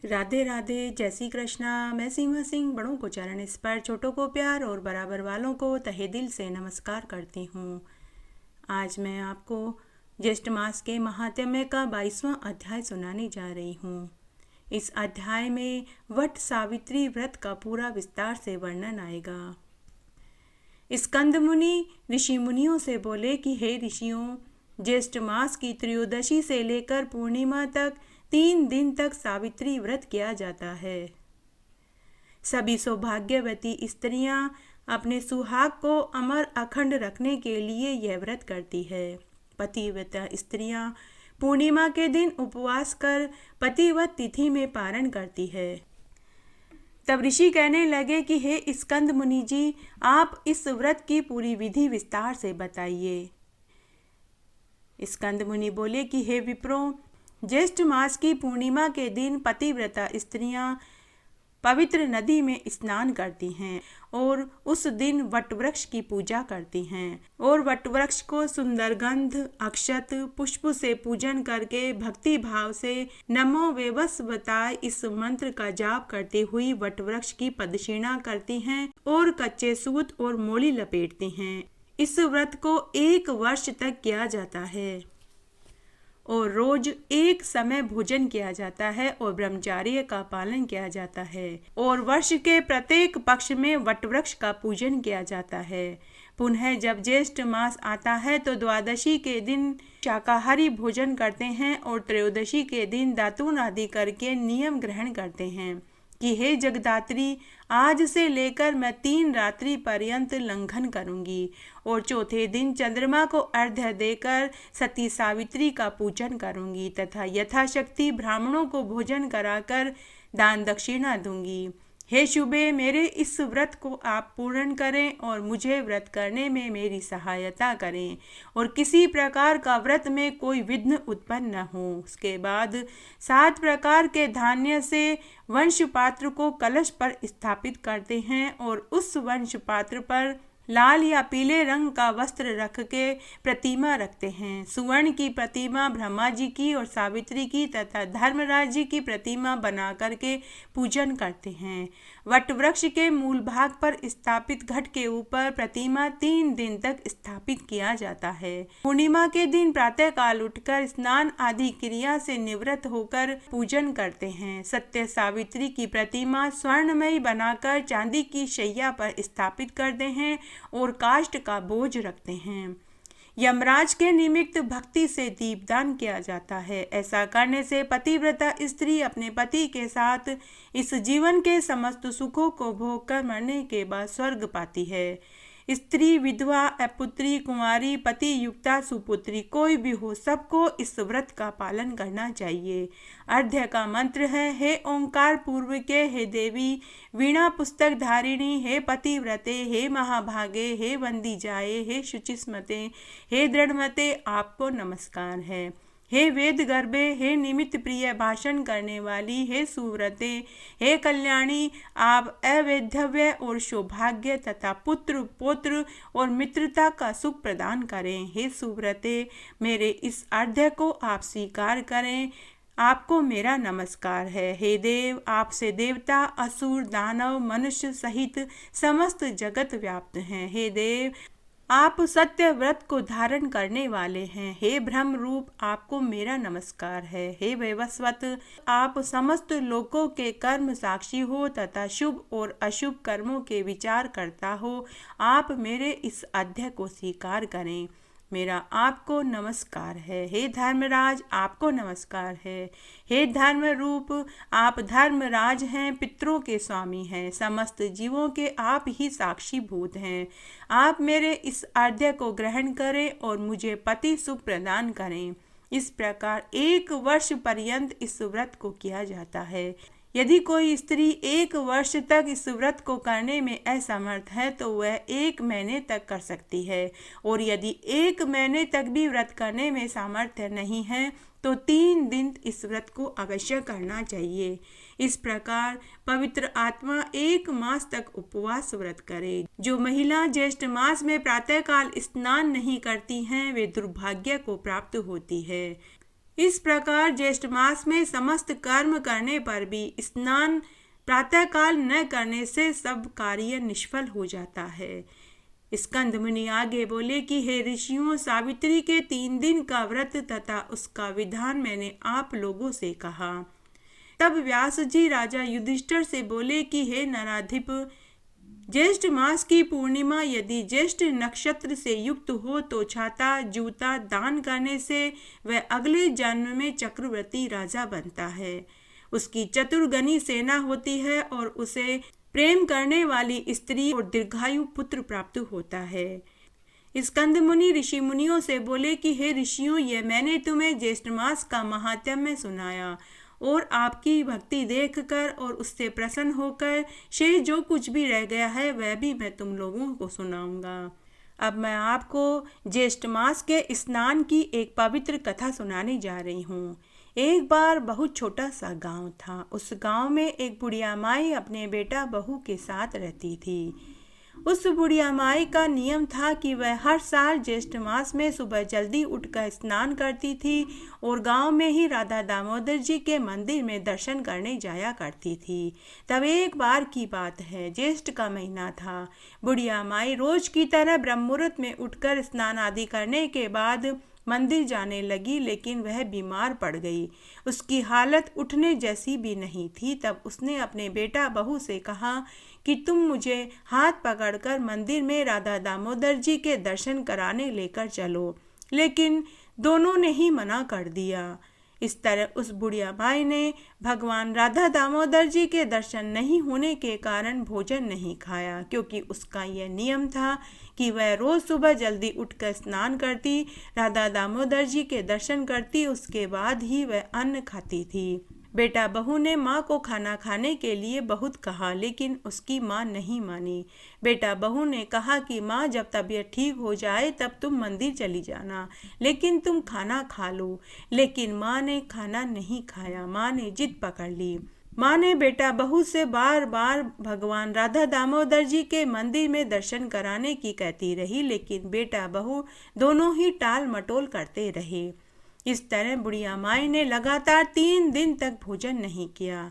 राधे राधे, जय श्री कृष्णा। मैं सीमा सिंह बड़ों को चरण स्पर्श, छोटों को प्यार और बराबर वालों को तहे दिल से नमस्कार करती हूँ। आज मैं आपको ज्येष्ठ मास के महात्म्य का 22वां अध्याय सुनाने जा रही हूँ। इस अध्याय में वट सावित्री व्रत का पूरा विस्तार से वर्णन आएगा। स्कंद मुनि ऋषि मुनियों से बोले कि हे ऋषियों, ज्येष्ठ मास की त्रयोदशी से लेकर पूर्णिमा तक 3 दिन तक सावित्री व्रत किया जाता है। सभी सौभाग्यवती स्त्रियां अपने सुहाग को अमर अखंड रखने के लिए यह व्रत करती है। पतिव्रता स्त्रियां पूर्णिमा के दिन उपवास कर पतिव्रत तिथि में पारण करती है। तब ऋषि कहने लगे कि हे स्कंद मुनि जी, आप इस व्रत की पूरी विधि विस्तार से बताइए। स्कंद मुनि बोले कि हे विप्रों, ज्येष्ठ मास की पूर्णिमा के दिन पतिव्रता स्त्रियां पवित्र नदी में स्नान करती हैं और उस दिन वटवृक्ष की पूजा करती हैं और वटवृक्ष को सुंदरगंध अक्षत पुष्प से पूजन करके भक्ति भाव से नमो वेवस्वताय इस मंत्र का जाप करते हुई वटवृक्ष की प्रदक्षिणा करती हैं और कच्चे सूत और मोली लपेटती हैं। इस व्रत को 1 वर्ष तक किया जाता है और रोज एक समय भोजन किया जाता है और ब्रह्मचर्य का पालन किया जाता है और वर्ष के प्रत्येक पक्ष में वटवृक्ष का पूजन किया जाता है। पुनः जब ज्येष्ठ मास आता है तो द्वादशी के दिन शाकाहारी भोजन करते हैं और त्रयोदशी के दिन दातून आदि करके नियम ग्रहण करते हैं कि हे जगदात्री, आज से लेकर मैं 3 रात्रि पर्यंत लंघन करूंगी और चौथे दिन चंद्रमा को अर्घ्य देकर सती सावित्री का पूजन करूंगी तथा यथाशक्ति ब्राह्मणों को भोजन कराकर दान दक्षिणा दूंगी। हे शुभे, मेरे इस व्रत को आप पूर्ण करें और मुझे व्रत करने में मेरी सहायता करें और किसी प्रकार का व्रत में कोई विघ्न उत्पन्न न हो। उसके बाद 7 प्रकार के धान्य से वंश पात्र को कलश पर स्थापित करते हैं और उस वंश पात्र पर लाल या पीले रंग का वस्त्र रख के प्रतिमा रखते हैं। सुवर्ण की प्रतिमा ब्रह्मा जी की और सावित्री की तथा धर्मराज जी की प्रतिमा बना करके पूजन करते हैं। वट वृक्ष के मूल भाग पर स्थापित घट के ऊपर प्रतिमा 3 दिन तक स्थापित किया जाता है। पूर्णिमा के दिन प्रातः काल उठकर स्नान आदि क्रिया से निवृत्त होकर पूजन करते हैं। सत्य सावित्री की प्रतिमा स्वर्णमयी बनाकर चांदी की शैया पर स्थापित करते हैं और काष्ठ का बोझ रखते हैं। यमराज के निमित्त भक्ति से दीपदान किया जाता है। ऐसा करने से पतिव्रता स्त्री अपने पति के साथ इस जीवन के समस्त सुखों को भोग कर मरने के बाद स्वर्ग पाती है। स्त्री, विधवा, अपुत्री, कुंवारी, पति युक्ता, सुपुत्री कोई भी हो, सबको इस व्रत का पालन करना चाहिए। अर्घ्य का मंत्र है, हे ओंकार पूर्व के, हे देवी वीणा पुस्तक धारिणी, हे पतिव्रते, हे महाभागे, हे वंदी जाए, हे शुचिस्मते, हे दृढ़मते, आपको नमस्कार है। हे वेद गर्भे, हे निमित्त प्रिय भाषण करने वाली, हे सुव्रते, हे कल्याणी, आप अवैधव्य और सौभाग्य तथा पुत्र पौत्र और मित्रता का सुख प्रदान करें। हे सुव्रते, मेरे इस अर्घ्य को आप स्वीकार करें, आपको मेरा नमस्कार है। हे देव, आपसे देवता, असुर, दानव, मनुष्य सहित समस्त जगत व्याप्त हैं। हे देव, आप सत्य व्रत को धारण करने वाले हैं। हे ब्रह्म रूप, आपको मेरा नमस्कार है। हे वैवस्वत, आप समस्त लोकों के कर्म साक्षी हो तथा शुभ और अशुभ कर्मों के विचार करता हो, आप मेरे इस अध्याय को स्वीकार करें। मेरा आपको नमस्कार है। हे धर्मराज, आपको नमस्कार है। हे धर्म रूप, आप धर्मराज हैं, पितरों के स्वामी हैं, समस्त जीवों के आप ही साक्षी भूत हैं। आप मेरे इस अर्घ्य को ग्रहण करें और मुझे पति सुख प्रदान करें। इस प्रकार 1 वर्ष पर्यंत इस व्रत को किया जाता है। यदि कोई स्त्री 1 वर्ष तक इस व्रत को करने में असमर्थ है तो वह 1 महीने तक कर सकती है और यदि 1 महीने तक भी व्रत करने में सामर्थ्य नहीं है तो 3 दिन इस व्रत को अवश्य करना चाहिए। इस प्रकार पवित्र आत्मा 1 मास तक उपवास व्रत करे। जो महिला ज्येष्ठ मास में प्रातःकाल स्नान नहीं करती हैं वे दुर्भाग्य को प्राप्त होती है। इस प्रकार ज्येष्ठ मास में समस्त कर्म करने पर भी स्नान प्रातःकाल न करने से सब कार्य निष्फल हो जाता है। स्कंद मुनि आगे बोले कि हे ऋषियों, सावित्री के 3 दिन का व्रत तथा उसका विधान मैंने आप लोगों से कहा। तब व्यास जी राजा युधिष्ठिर से बोले कि हे नराधिप, ज्येष्ठ मास की पूर्णिमा यदि ज्येष्ठ नक्षत्र से युक्त हो तो छाता जूता दान करने से वह अगले जन्म में चक्रवर्ती राजा बनता है। उसकी चतुर्गनी सेना होती है और उसे प्रेम करने वाली स्त्री और दीर्घायु पुत्र प्राप्त होता है। स्कंद मुनि ऋषि मुनियों से बोले कि हे ऋषियों, यह मैंने तुम्हें ज्येष्ठ मास का महात्म्य सुनाया और आपकी भक्ति देखकर और उससे प्रसन्न होकर शेष जो कुछ भी रह गया है वह भी मैं तुम लोगों को सुनाऊंगा। अब मैं आपको ज्येष्ठ मास के स्नान की एक पवित्र कथा सुनाने जा रही हूँ। एक बार बहुत छोटा सा गांव था। उस गांव में एक बुढ़िया माई अपने बेटा बहू के साथ रहती थी। उस बुढ़िया माई का नियम था कि वह हर साल ज्येष्ठ मास में सुबह जल्दी उठकर स्नान करती थी और गांव में ही राधा दामोदर जी के मंदिर में दर्शन करने जाया करती थी। तब एक बार की बात है, ज्येष्ठ का महीना था। बुढ़िया माई रोज की तरह ब्रह्म मुहूर्त में उठकर स्नान आदि करने के बाद मंदिर जाने लगी, लेकिन वह बीमार पड़ गई। उसकी हालत उठने जैसी भी नहीं थी। तब उसने अपने बेटा बहू से कहा कि तुम मुझे हाथ पकड़कर मंदिर में राधा दामोदर जी के दर्शन कराने लेकर चलो, लेकिन दोनों ने ही मना कर दिया। इस तरह उस बुढ़िया माई ने भगवान राधा दामोदर जी के दर्शन नहीं होने के कारण भोजन नहीं खाया, क्योंकि उसका यह नियम था कि वह रोज सुबह जल्दी उठकर स्नान करती, राधा दामोदर जी के दर्शन करती, उसके बाद ही वह अन्न खाती थी। बेटा बहू ने माँ को खाना खाने के लिए बहुत कहा, लेकिन उसकी माँ नहीं मानी। बेटा बहू ने कहा कि माँ, जब तबीयत ठीक हो जाए तब तुम मंदिर चली जाना, लेकिन तुम खाना खा लो। लेकिन माँ ने खाना नहीं खाया। माँ ने जिद पकड़ ली। माँ ने बेटा बहू से बार बार भगवान राधा दामोदर जी के मंदिर में दर्शन कराने की कहती रही, लेकिन बेटा बहू दोनों ही टाल मटोल करते रहे। इस तरह बुढ़िया माई ने लगातार 3 दिन तक भोजन नहीं किया।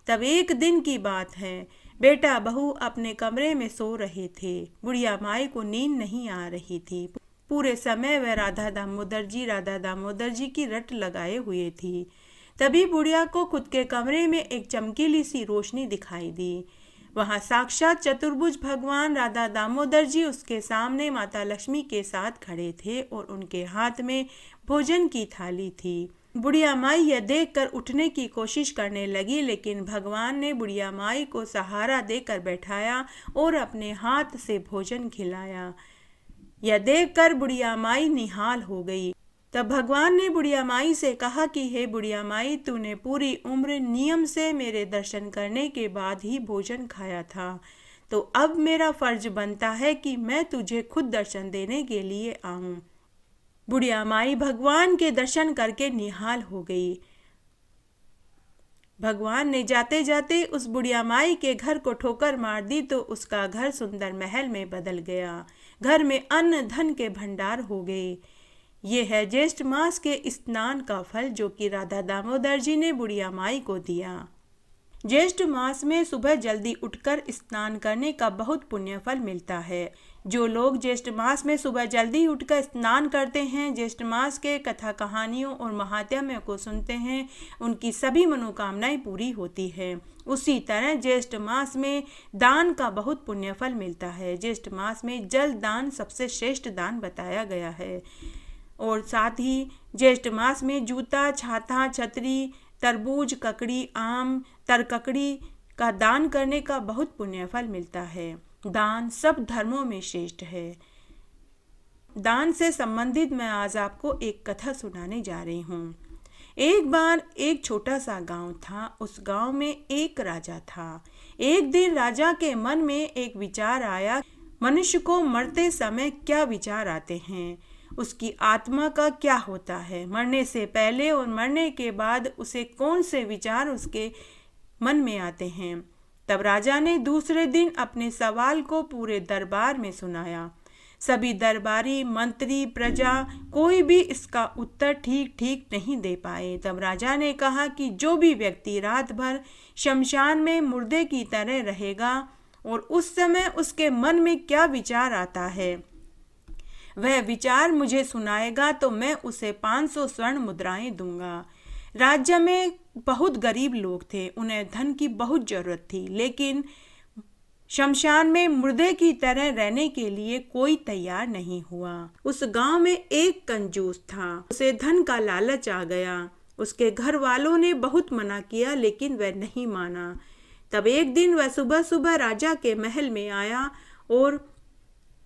तब एक दिन की बात है, बेटा बहू अपने कमरे में सो रहे थे। बुढ़िया माई को नींद नहीं आ रही थी। पूरे समय वह राधा दामोदर जी की रट लगाए हुए थी। तभी बुढ़िया को खुद के कमरे में एक चमकीली सी रोशनी दिखाई दी। वहां साक्षात चतुर्भुज भगवान राधा दामोदर जी उसके सामने माता लक्ष्मी के साथ खड़े थे और उनके हाथ में भोजन की थाली थी। बुढ़िया माई यह देखकर उठने की कोशिश करने लगी, लेकिन भगवान ने बुढ़िया माई को सहारा देकर बैठाया और अपने हाथ से भोजन खिलाया। यह देखकर बुढ़िया माई निहाल हो गई। तब भगवान ने बुढ़िया माई से कहा कि हे बुढ़िया माई, तूने पूरी उम्र नियम से मेरे दर्शन करने के बाद ही भोजन खाया था, तो अब मेरा फर्ज बनता है कि मैं तुझे खुद दर्शन देने के लिए आऊं। बुढ़िया माई भगवान के दर्शन करके निहाल हो गई। भगवान ने जाते जाते उस बुढ़िया माई के घर को ठोकर मार दी तो उसका घर सुंदर महल में बदल गया। घर में अन्न धन के भंडार हो गए। ये है ज्येष्ठ मास के स्नान का फल, जो कि राधा दामोदर जी ने बुढ़िया माई को दिया। ज्येष्ठ मास में सुबह जल्दी उठकर स्नान करने का बहुत पुण्य फल मिलता है। जो लोग ज्येष्ठ मास में सुबह जल्दी उठकर स्नान करते हैं, ज्येष्ठ मास के कथा कहानियों और महात्म्य को सुनते हैं, उनकी सभी मनोकामनाएं पूरी होती है। उसी तरह ज्येष्ठ मास में दान का बहुत पुण्य फल मिलता है। ज्येष्ठ मास में जल दान सबसे श्रेष्ठ दान बताया गया है। और साथ ही ज्येष्ठ मास में जूता, छाता, छतरी, तरबूज, ककड़ी, आम, तरककड़ी का दान करने का बहुत पुण्य फल मिलता है। दान सब धर्मों में श्रेष्ठ है। दान से संबंधित मैं आज आपको एक कथा सुनाने जा रही हूँ। एक बार एक छोटा सा गांव था। उस गांव में एक राजा था। एक दिन राजा के मन में एक विचार आया। मनुष्य को मरते समय क्या विचार आते हैं, उसकी आत्मा का क्या होता है, मरने से पहले और मरने के बाद उसे कौन से विचार उसके मन में आते हैं। तब राजा ने दूसरे दिन अपने सवाल को पूरे दरबार में सुनाया। सभी दरबारी, मंत्री, प्रजा कोई भी इसका उत्तर ठीक ठीक नहीं दे पाए। तब राजा ने कहा कि जो भी व्यक्ति रात भर शमशान में मुर्दे की तरह रहेगा और उस समय उसके मन में क्या विचार आता है वह विचार मुझे सुनाएगा तो मैं उसे 500 स्वर्ण मुद्राएं दूंगा। राज्य में बहुत गरीब लोग थे, उन्हें धन की बहुत जरूरत थी, लेकिन शमशान में मुर्दे की तरह रहने के लिए कोई तैयार नहीं हुआ। उस गांव में एक कंजूस था, उसे धन का लालच आ गया। उसके घर वालों ने बहुत मना किया लेकिन वह नहीं माना। तब एक दिन वह सुबह सुबह राजा के महल में आया और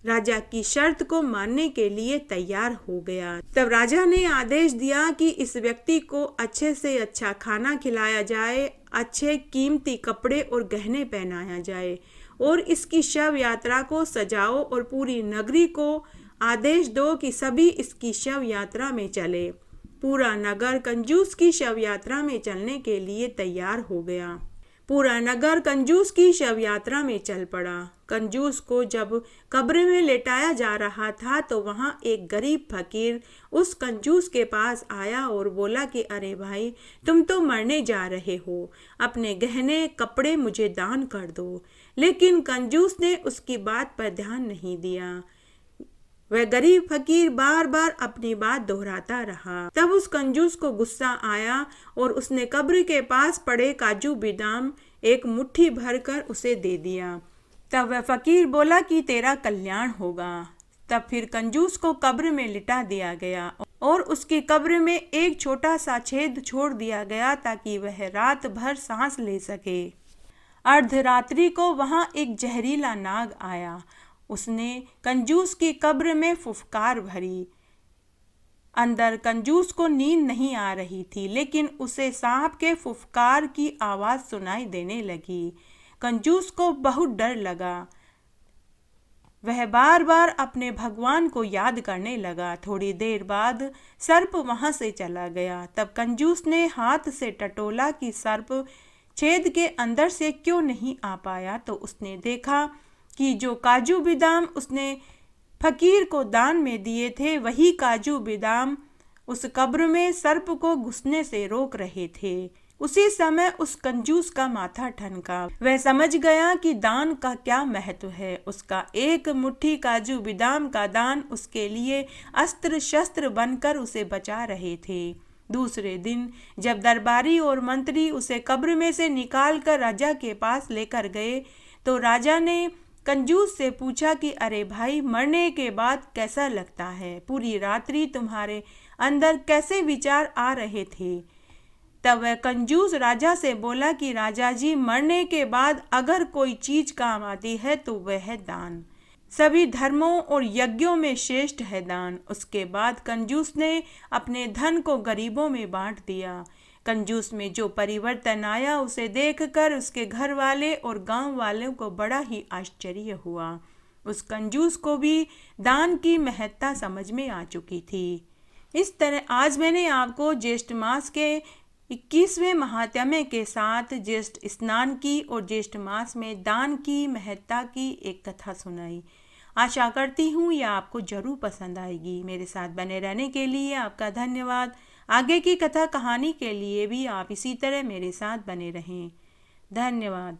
राजा की शर्त को मानने के लिए तैयार हो गया। तब राजा ने आदेश दिया कि इस व्यक्ति को अच्छे से अच्छा खाना खिलाया जाए, अच्छे कीमती कपड़े और गहने पहनाया जाए और इसकी शव यात्रा को सजाओ और पूरी नगरी को आदेश दो कि सभी इसकी शव यात्रा में चले। पूरा नगर कंजूस की शव यात्रा में चलने के लिए तैयार हो गया। पूरा नगर कंजूस की शव यात्रा में चल पड़ा। कंजूस को जब कब्र में लेटाया जा रहा था तो वहां एक गरीब फकीर उस कंजूस के पास आया और बोला कि अरे भाई, तुम तो मरने जा रहे हो, अपने गहने कपड़े मुझे दान कर दो। लेकिन कंजूस ने उसकी बात पर ध्यान नहीं दिया। वह गरीब फकीर बार बार अपनी बात दोहराता रहा। तब उस कंजूस को गुस्सा आया और उसने कब्र के पास पड़े काजू बादाम एक मुट्ठी भरकर उसे दे दिया। तब वह फकीर बोला कि तेरा कल्याण होगा। तब फिर कंजूस को कब्र में लिटा दिया गया और उसकी कब्र में एक छोटा सा छेद छोड़ दिया गया ताकि वह रात भर सांस ले सके। अर्धरात्रि को वहां एक जहरीला नाग आया। उसने कंजूस की कब्र में फुफकार भरी। अंदर कंजूस को नींद नहीं आ रही थी, लेकिन उसे सांप के फुफकार की आवाज सुनाई देने लगी। कंजूस को बहुत डर लगा। वह बार बार अपने भगवान को याद करने लगा। थोड़ी देर बाद सर्प वहां से चला गया। तब कंजूस ने हाथ से टटोला कि सर्प छेद के अंदर से क्यों नहीं आ पाया। तो उसने देखा कि जो काजू बादाम उसने फकीर को दान में दिए थे वही काजू बादाम उस कब्र में सर्प को घुसने से रोक रहे थे। उसी समय उस कंजूस का माथा ठनका। वह समझ गया कि दान का क्या महत्व है। उसका एक मुट्ठी काजू बादाम का दान उसके लिए अस्त्र शस्त्र बनकर उसे बचा रहे थे। दूसरे दिन जब दरबारी और मंत्री उसे कब्र में से निकालकर राजा के पास लेकर गए तो राजा ने कंजूस से पूछा कि अरे भाई, मरने के बाद कैसा लगता है? पूरी रात्रि तुम्हारे अंदर कैसे विचार आ रहे थे? तब वह कंजूस राजा से बोला कि राजा जी, मरने के बाद अगर कोई चीज काम आती है तो वह है दान। सभी धर्मों और यज्ञों में श्रेष्ठ है दान। उसके बाद कंजूस ने अपने धन को गरीबों में बांट दिया। कंजूस में जो परिवर्तन आया उसे देखकर उसके घर वाले और गांव वालों को बड़ा ही आश्चर्य हुआ। उस कंजूस को भी दान की महत्ता समझ में आ चुकी थी। इस तरह आज मैंने आपको ज्येष्ठ मास के 21वें महात्म्य के साथ ज्येष्ठ स्नान की और ज्येष्ठ मास में दान की महत्ता की एक कथा सुनाई। आशा करती हूँ यह आपको जरूर पसंद आएगी। मेरे साथ बने रहने के लिए आपका धन्यवाद। आगे की कथा कहानी के लिए भी आप इसी तरह मेरे साथ बने रहें। धन्यवाद।